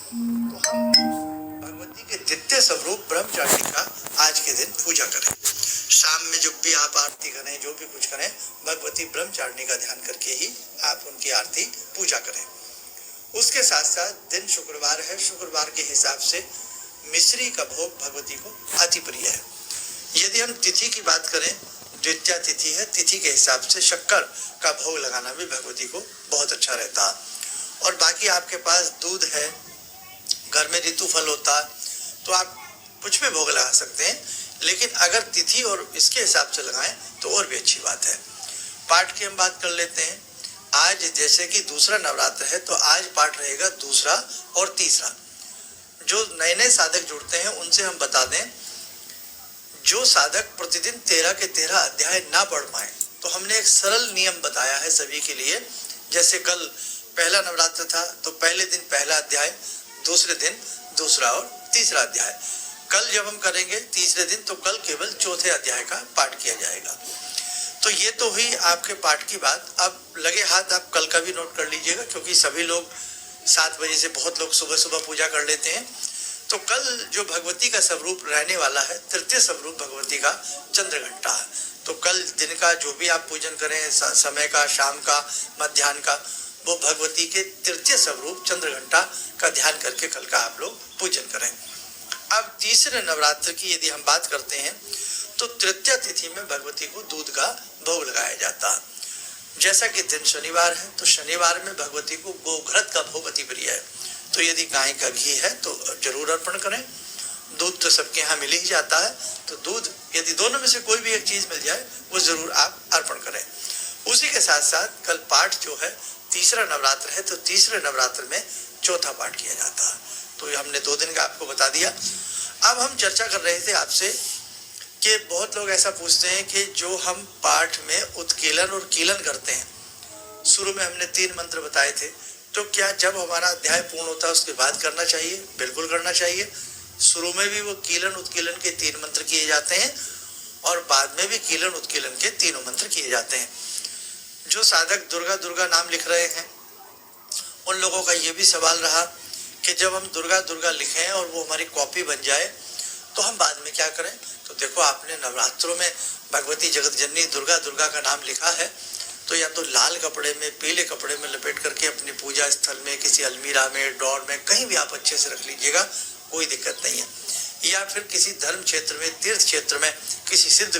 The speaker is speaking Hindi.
तो हम भगवती के द्वितीय स्वरूप ब्रह्मचारिणी का आज के दिन पूजा करें। शाम में जब भी आप आरती करें, जो भी कुछ करें, भगवती ब्रह्मचारिणी का ध्यान करके ही आप उनकी आरती पूजा करें। उसके साथ साथ दिन शुक्रवार है, शुक्रवार के हिसाब से मिश्री का भोग भगवती को अति प्रिय है। यदि हम तिथि की बात करें, द्वितीया तिथि है, तिथि के हिसाब से शक्कर का भोग लगाना भी भगवती को बहुत अच्छा रहता है। और बाकी आपके पास दूध है, घर में ऋतु फल होता, तो आप कुछ भी भोग लगा सकते हैं, लेकिन अगर तिथि और इसके हिसाब से लगाएं तो और भी अच्छी बात है। पाठ की हम बात कर लेते हैं। आज जैसे कि दूसरा नवरात्र है, तो आज पाठ रहेगा दूसरा और तीसरा। जो नए नए साधक जुड़ते हैं उनसे हम बता दें, जो साधक प्रतिदिन 13 के 13 अध्याय ना पढ़ पाए, तो हमने एक सरल नियम बताया है सभी के लिए। जैसे कल पहला नवरात्र था, तो पहले दिन पहला अध्याय, दूसरे दिन दूसरा और तीसरा अध्याय। कल जब हम करेंगे तीसरे दिन, तो कल केवल चौथे अध्याय का पाठ किया जाएगा। तो ये तो हुई आपके पाठ की बात। अब लगे हाथ आप कल का भी नोट कर लीजिएगा, क्योंकि सभी लोग 7 बजे से बहुत लोग सुबह सुबह पूजा कर लेते हैं। तो कल जो भगवती का स्वरूप रहने वाला है, तृतीय स्वरूप भगवती का चंद्रघंटा है। तो कल दिन का जो भी आप पूजन करें, समय का, शाम का, मध्याह्न का, वो भगवती के तृतीय स्वरूप चंद्रघंटा का ध्यान करके कल का आप लोग पूजन करें। अब तीसरे नवरात्र की यदि हम बात करते हैं, तो तृतीय तिथि में भगवती को दूध का भोग लगाया जाता है। जैसा कि दिन शनिवार है, तो शनिवार में भगवती को गोघृत का भोग अति प्रिय है। तो यदि गाय का घी है तो जरूर अर्पण करें। दूध तो सबके यहाँ मिल ही जाता है, तो दूध यदि दोनों में से कोई भी एक चीज मिल जाए, वो जरूर आप अर्पण करें। उसी के साथ साथ कल पाठ जो है, तीसरा नवरात्र है, तो तीसरे नवरात्र में चौथा पाठ किया जाता है। तो ये हमने 2 दिन का आपको बता दिया। अब हम चर्चा कर रहे थे आपसे कि बहुत लोग ऐसा पूछते हैं कि जो हम पाठ में उत्कीलन और कीलन करते हैं, शुरू में हमने 3 मंत्र बताए थे, तो क्या जब हमारा अध्याय पूर्ण होता है उसके बाद करना चाहिए? बिल्कुल करना चाहिए। शुरू में भी वो कीलन उत्कीलन के 3 मंत्र किए जाते हैं, और बाद में भी कीलन उत्कीलन के 3 मंत्र किए जाते हैं। जो साधक दुर्गा दुर्गा नाम लिख रहे हैं, उन लोगों का ये भी सवाल रहा कि जब हम दुर्गा दुर्गा लिखें और वो हमारी कॉपी बन जाए, तो हम बाद में क्या करें? तो देखो, आपने नवरात्रों में भगवती जगत जननी दुर्गा दुर्गा का नाम लिखा है, तो या तो लाल कपड़े में, पीले कपड़े में लपेट करके अपनी पूजा स्थल में, किसी अलमीरा में, ड्रॉर में, कहीं भी आप अच्छे से रख लीजिएगा, कोई दिक्कत नहीं है। या फिर किसी धर्म क्षेत्र में, तीर्थ क्षेत्र में, किसी सिद्ध